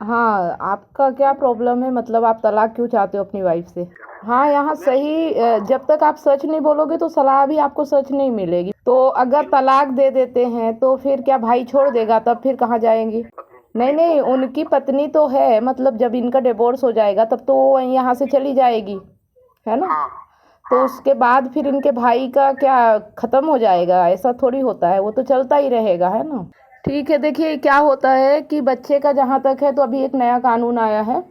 हाँ, आपका क्या प्रॉब्लम है, मतलब आप तलाक क्यों चाहते हो अपनी वाइफ से? हाँ, यहाँ सही जब तक आप सच नहीं बोलोगे तो सलाह भी आपको सच नहीं मिलेगी। तो अगर तलाक दे देते हैं तो फिर क्या भाई छोड़ देगा, तब फिर कहाँ जाएंगी? नहीं नहीं, उनकी पत्नी तो है, मतलब जब इनका डिवोर्स हो जाएगा तब तो वो यहाँ से चली जाएगी, है ना? हाँ तो उसके बाद फिर इनके भाई का क्या खत्म हो जाएगा? ऐसा थोड़ी होता है, वो तो चलता ही रहेगा, है ना? ठीक है, देखिए क्या होता है कि बच्चे का जहाँ तक है तो अभी एक नया कानून आया है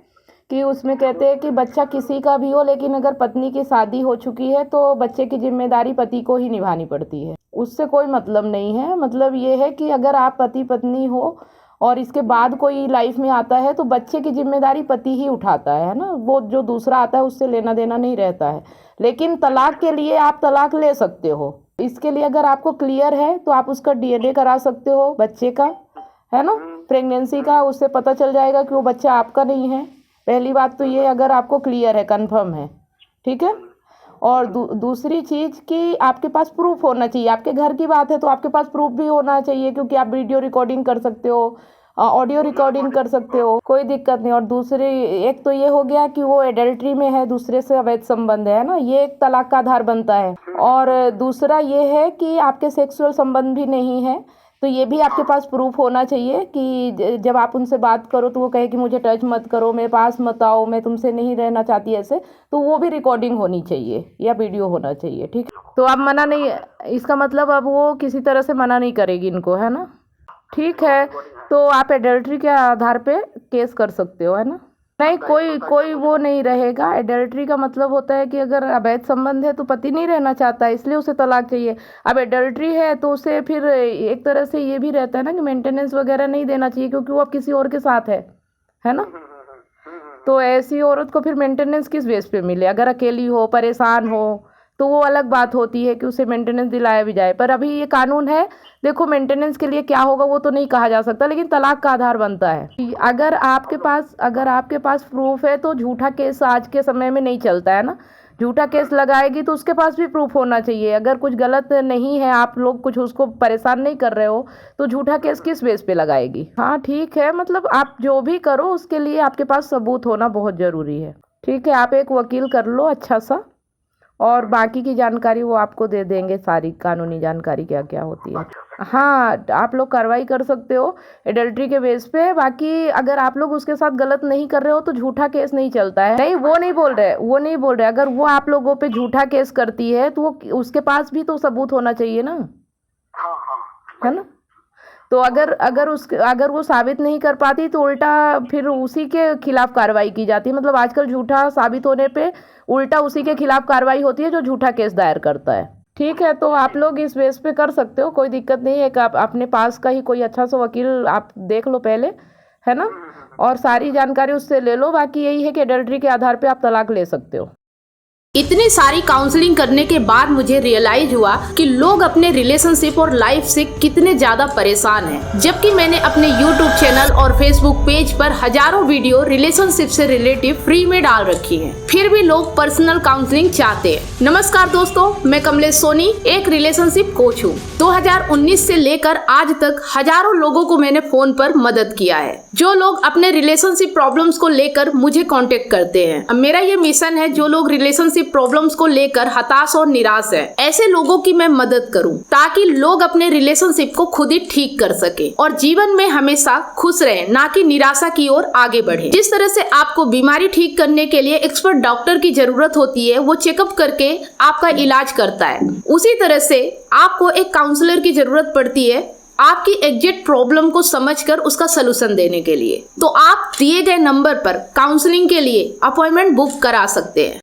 कि उसमें कहते हैं कि बच्चा किसी का भी हो, लेकिन अगर पत्नी की शादी हो चुकी है तो बच्चे की जिम्मेदारी पति को ही निभानी पड़ती है। उससे कोई मतलब नहीं है, मतलब ये है कि अगर आप पति पत्नी हो और इसके बाद कोई लाइफ में आता है तो बच्चे की जिम्मेदारी पति ही उठाता है ना, वो जो दूसरा आता है उससे लेना देना नहीं रहता है। लेकिन तलाक के लिए आप तलाक ले सकते हो, इसके लिए अगर आपको क्लियर है तो आप उसका डीएनए करा सकते हो बच्चे का, है ना, प्रेगनेंसी का, उससे पता चल जाएगा कि वो बच्चा आपका नहीं है। पहली बात तो ये, अगर आपको क्लियर है, कंफर्म है, ठीक है। और दूसरी चीज़ कि आपके पास प्रूफ होना चाहिए। आपके घर की बात है तो आपके पास प्रूफ भी होना चाहिए, क्योंकि आप वीडियो रिकॉर्डिंग कर सकते हो, ऑडियो रिकॉर्डिंग कर सकते हो, कोई दिक्कत नहीं। और दूसरी एक तो ये हो गया कि वो एडल्ट्री में है, दूसरे से अवैध संबंध है ना, ये एक तलाक का आधार बनता है। और दूसरा ये है कि आपके सेक्सुअल संबंध भी नहीं है, तो ये भी आपके पास प्रूफ होना चाहिए कि जब आप उनसे बात करो तो वो कहे कि मुझे टच मत करो, मेरे पास मत आओ, मैं तुमसे नहीं रहना चाहती, ऐसे, तो वो भी रिकॉर्डिंग होनी चाहिए या वीडियो होना चाहिए, ठीक है। तो आप मना नहीं, इसका मतलब अब वो किसी तरह से मना नहीं करेगी इनको, है ना? ठीक है, तो आप एडल्ट्री के आधार पे केस कर सकते हो, है ना? नहीं, कोई वो नहीं रहेगा। एडल्ट्री का मतलब होता है कि अगर अवैध संबंध है तो पति नहीं रहना चाहता है, इसलिए उसे तलाक चाहिए। अब एडल्ट्री है तो उसे फिर एक तरह से ये भी रहता है ना कि मेंटेनेंस वगैरह नहीं देना चाहिए, क्योंकि वो अब किसी और के साथ है ना? तो ऐसी औरत को फिर मेंटेनेंस किस बेस पे मिले? अगर अकेली हो, परेशान हो, तो वो अलग बात होती है कि उसे मेंटेनेंस दिलाया भी जाए। पर अभी ये कानून है, देखो मेंटेनेंस के लिए क्या होगा वो तो नहीं कहा जा सकता, लेकिन तलाक का आधार बनता है। अगर आपके पास प्रूफ है तो झूठा केस आज के समय में नहीं चलता है ना। झूठा केस लगाएगी तो उसके पास भी प्रूफ होना चाहिए। अगर कुछ गलत नहीं है, आप लोग कुछ उसको परेशान नहीं कर रहे हो, तो झूठा केस किस बेस पे लगाएगी? हाँ ठीक है, मतलब आप जो भी करो उसके लिए आपके पास सबूत होना बहुत ज़रूरी है। ठीक है, आप एक वकील कर लो अच्छा सा, और बाकी की जानकारी वो आपको दे देंगे, सारी कानूनी जानकारी क्या क्या होती है। हाँ, आप लोग कार्रवाई कर सकते हो एडल्ट्री के बेस पे। बाकी अगर आप लोग उसके साथ गलत नहीं कर रहे हो तो झूठा केस नहीं चलता है। नहीं, वो नहीं बोल रहे। अगर वो आप लोगों पे झूठा केस करती है तो वो उसके पास भी तो सबूत होना चाहिए ना, है ना? तो अगर वो साबित नहीं कर पाती तो उल्टा फिर उसी के खिलाफ कार्रवाई की जाती है। मतलब आजकल झूठा साबित होने पे उल्टा उसी के खिलाफ कार्रवाई होती है जो झूठा केस दायर करता है। ठीक है, तो आप लोग इस बेस पे कर सकते हो, कोई दिक्कत नहीं है। आप अपने पास का ही कोई अच्छा सा वकील आप देख लो पहले, है ना, और सारी जानकारी उससे ले लो। बाकी यही है कि एडल्ट्री के आधार पे आप तलाक ले सकते हो। इतनी सारी काउंसलिंग करने के बाद मुझे रियलाइज हुआ कि लोग अपने रिलेशनशिप और लाइफ से कितने ज्यादा परेशान हैं। जबकि मैंने अपने YouTube चैनल और Facebook पेज पर हजारों वीडियो रिलेशनशिप से रिलेटिव फ्री में डाल रखी हैं, फिर भी लोग पर्सनल काउंसलिंग चाहते हैं। नमस्कार दोस्तों, मैं कमलेश सोनी एक रिलेशनशिप कोच हूँ। 2019 से लेकर आज तक हजारों लोगों को मैंने फोन पर मदद किया है, जो लोग अपने रिलेशनशिप प्रॉब्लम्स को लेकर मुझे कॉन्टेक्ट करते हैं। अब मेरा ये मिशन है, जो लोग रिलेशनशिप प्रॉब्लम्स को लेकर हताश और निराश है, ऐसे लोगों की मैं मदद करूं, ताकि लोग अपने रिलेशनशिप को खुद ही ठीक कर सके और जीवन में हमेशा खुश रहें, ना कि निराशा की ओर आगे बढ़े। जिस तरह से आपको बीमारी ठीक करने के लिए एक्सपर्ट डॉक्टर की जरूरत होती है, वो चेकअप करके आपका इलाज करता है, उसी तरह से आपको एक काउंसलर की जरूरत पड़ती है आपकी एग्जैक्ट प्रॉब्लम को समझकर उसका सलूशन देने के लिए। तो आप दिए गए नंबर पर काउंसलिंग के लिए अपॉइंटमेंट बुक करा सकते हैं।